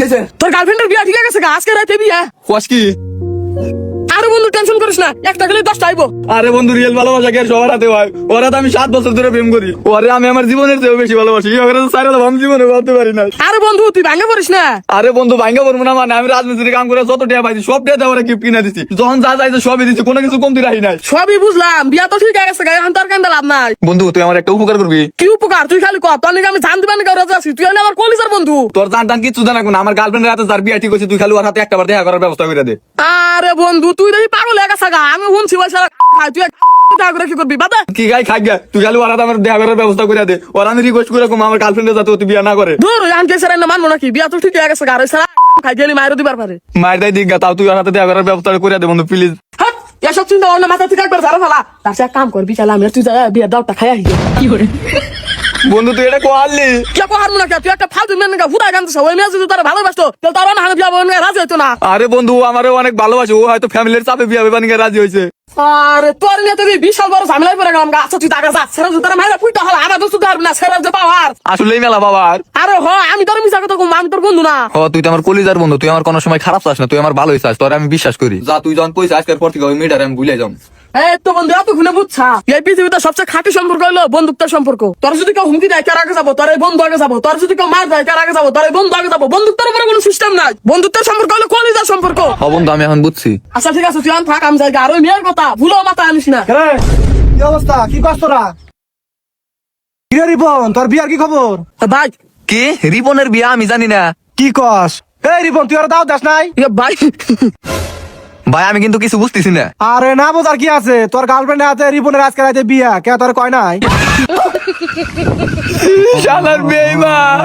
হয়েছে? তোর গার্লফ্রেন্ডের বিয়া ঠিক আছে আজকে রাতে বিয়া। কস কি? আরে বন্ধু টেনশন করিস না, একটা গেলে 10টা আইবো। আরে বন্ধু রিয়েল ভালোবাসা কি আর সবার হাতে হয়? ওরা তো আমি 7 বছর ধরে প্রেম করি, ওরে আমি আমার জীবনের চেয়েও বেশি ভালোবাসি। ওরা তো সারা আমি জীবনে ভাবতে পারি না। আরে বন্ধু তুই ভাঙা পড়িস না। আরে বন্ধু ভাঙ্গা পড়বো না মানে, আমি রাজমিস্ত্রি কাম করে যত টাকা পাইছি সব টাকা ওরা গিফট কিনে দিচ্ছি, যখন যা চাইছে সবই দিচ্ছি, কোনো কিছু কমতি রাখি নাই। সবই বুঝলাম, বিয়া তো ঠিক আছে, এখন তোর কান্দা লাভ নাই। বন্ধু তুই আমার একটা উপকার করবি। কি উপকার? তুই খালি কর, তোর নাকি আমি জানতে পারি না রাজা আছি, তুই হলে আমার কলিজার বন্ধু। তোর জান টান কিছু জানা না, আমার গার্লফ্রেন্ডের হাতে যার বিয়া ঠিক হয়েছে, তুই খালি ওর হাতে একটা বার দেখা করার ব্যবস্থা করে দে। আরে বন্ধু তুই দেখি পাগল হয়ে গেছে গা, আমি শুনছি ওই সারা খাই, তুই দেখা করে কি করবি বাদা? কি গাই খাই গা, তুই খালি ওর হাতে আমার দেখা করার ব্যবস্থা করে দে। ওর আমি রিকোয়েস্ট করে কম আমার গার্লফ্রেন্ডের যাতে তুই বিয়া না করে। ধর আনকে সারা না মানবো নাকি, বিয়া তো ঠিক হয়ে গেছে গা, আর ওই সারা খাই গেলি মায়েরও দিবার পারে। মায়ের দায় দিক গা, তাও তুই ওর হাতে দেখা করার ব্যবস্থা করে দে বন্ধু প্লিজ। হাট, এসব চিন্তা ভাবনা মাথা থেকে একবার ঝাড়া ফেলা। তার সাথে এক কাম করবি, চালা আমি আর তুই যা বিয়ের দাওয়াতটা খাই আসি। কি করে বন্ধু তুই এটা কোয়ালি কে হারমু না কে? তুই একটা ফালতু মেয়ে না হুদা গান ওই মেয়ে যদি তারা ভালোবাসতো তাহলে তার না বিয়া বোন রাজি হইতো না। আরে বন্ধু আমারও অনেক ভালোবাসে, ও হয়তো ফ্যামিলির চাপে বিয়া বানিয়ে রাজি হয়েছে। আরে তোর নিয়ে তো বিশাল বড় ঝামেলায় পড়ে গেলাম গা। আচ্ছা তুই টাকা যা, সেরা যদি তারা মাইরা পুইতা হল আমার দোস্ত ধরবি না, সেরা যে পাওয়ার আসলেই মেলা বাবা। আরে হ আমি তোর মিছা কথা কম, আমি তোর বন্ধু না। ও তুই তো আমার কলিজার বন্ধু, তুই আমার কোনো সময় খারাপ চাস না, তুই আমার ভালোই চাস, তোর আমি বিশ্বাস করি। যা তুই যখন কইছিস আজকের পর থেকে ওই মেয়েটারে আমি ভুলে যাম। এই তো বন্ধু এত খুনে বুঝছা, এই পৃথিবীতে সবচেয়ে খাঁটি সম্পর্ক হলো বন্ধুত্বের সম্পর্ক। তোর যদি কেউ হুমকি দেয় কার আগে যাবো, তোর এই বন্ধু আগে যাবো। তোর যদি কেউ মার দেয় কার আগে যাবো, তোর এই বন্ধু আগে যাবো। বন্ধুত্বের উপরে কোনো সিস্টেম নাই, বন্ধুত্বের সম্পর্ক হলো কলিজার সম্পর্ক। ও বন্ধু আমি এখন বুঝছি। আচ্ছা ঠিক আছে তুই আন থাক, আমি যাই গা। আর ওই মেয়ের কথা ভুলো মাথা আনিস না। কি অবস্থা? কি কষ্ট তোরা? কিরে রিপন, তোর বিয়ার কি খবর? ভাই কি রিপনের বিয়া? আমি জানি না। কি কস? এই রিপন তুই আর দাও দাস নাই? ভাই ভাই আমি কিন্তু কিছু বুঝতেছি না। আরে না বোঝার কি আছে, তোর গার্লফ্রেন্ডের হাতে রিপনের আজকে রাতে বিয়া, কে তোর কয় নাই? শালার বেঈমান।